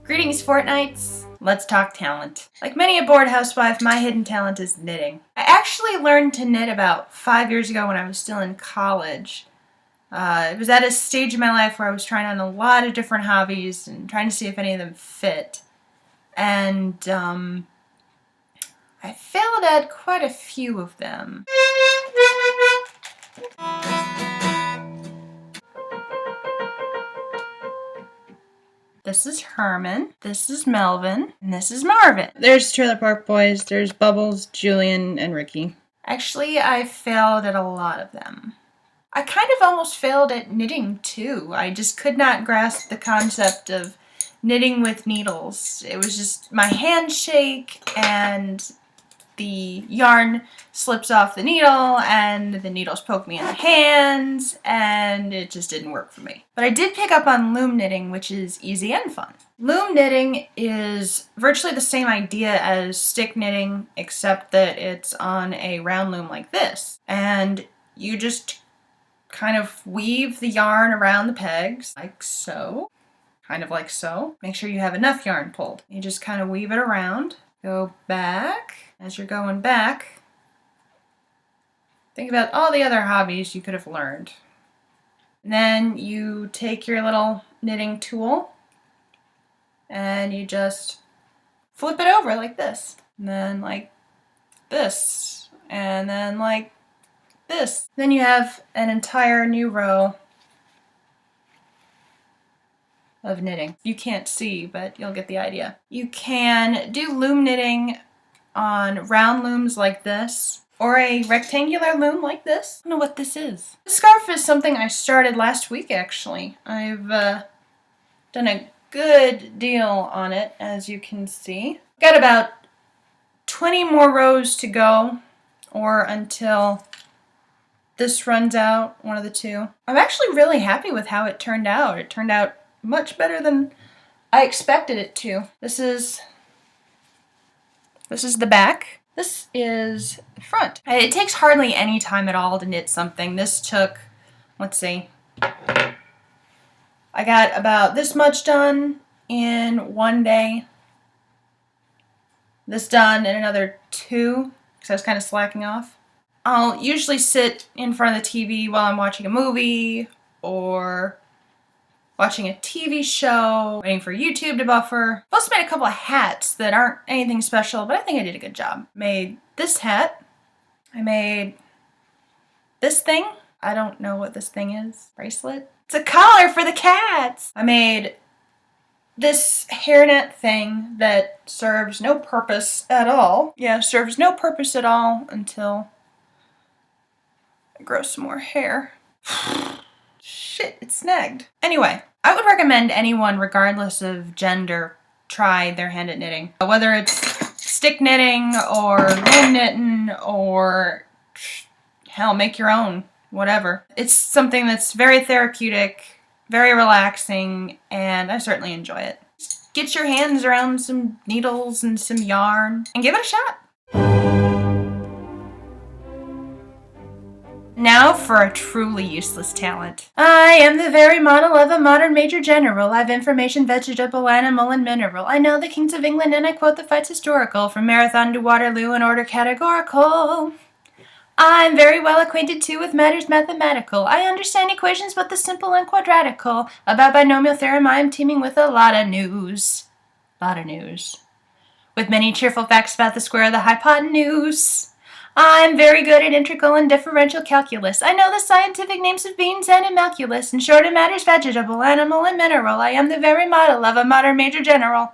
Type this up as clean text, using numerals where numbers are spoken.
Greetings, Fortnights. Let's talk talent. Like many a bored housewife, my hidden talent is knitting. I actually learned to knit about 5 years ago when I was still in college. It was at a stage in my life where I was trying on a lot of different hobbies and trying to see if any of them fit. And I failed at quite a few of them. This is Herman, this is Melvin, and this is Marvin. There's Trailer Park Boys, there's Bubbles, Julian, and Ricky. Actually, I failed at a lot of them. I kind of almost failed at knitting too. I just could not grasp the concept of knitting with needles. It was just my hands shake and the yarn slips off the needle and the needles poke me in the hands and it just didn't work for me. But I did pick up on loom knitting, which is easy and fun. Loom knitting is virtually the same idea as stick knitting, except that it's on a round loom like this. And you just kind of weave the yarn around the pegs, like so. Kind of like so. Make sure you have enough yarn pulled. You just kind of weave it around, go back. As you're going back, think about all the other hobbies you could have learned. And then you take your little knitting tool and you just flip it over like this. And then like this. And then like this. Then you have an entire new row of knitting. You can't see, but you'll get the idea. You can do loom knitting on round looms like this, or a rectangular loom like this. I don't know what this is. This scarf is something I started last week, actually. I've done a good deal on it, as you can see. Got about 20 more rows to go, or until this runs out, one of the two. I'm actually really happy with how it turned out. It turned out much better than I expected it to. This is the back. This is the front. It takes hardly any time at all to knit something. This took, let's see, I got about this much done in one day. This done in another 2, because I was kind of slacking off. I'll usually sit in front of the TV while I'm watching a movie or watching a TV show, waiting for YouTube to buffer. I've also made a couple of hats that aren't anything special, but I think I did a good job. Made this hat. I made this thing. I don't know what this thing is. Bracelet? It's a collar for the cats! I made this hairnet thing that serves no purpose at all. Yeah, serves no purpose at all until I grow some more hair. Shit, it snagged. Anyway, I would recommend anyone, regardless of gender, try their hand at knitting. Whether it's stick knitting or loom knitting or hell, make your own, whatever. It's something that's very therapeutic, very relaxing, and I certainly enjoy it. Just get your hands around some needles and some yarn and give it a shot. Now for a truly useless talent. I am the very model of a modern major general. I've information, vegetable, animal, and mineral. I know the kings of England, and I quote the fights historical, from Marathon to Waterloo in order categorical. I'm very well acquainted, too, with matters mathematical. I understand equations, both the simple and quadratical. About binomial theorem, I am teeming with a lot of news. With many cheerful facts about the square of the hypotenuse. I'm very good at integral and differential calculus. I know the scientific names of beans and animalculus. In short, it matters vegetable, animal, and mineral. I am the very model of a modern major general.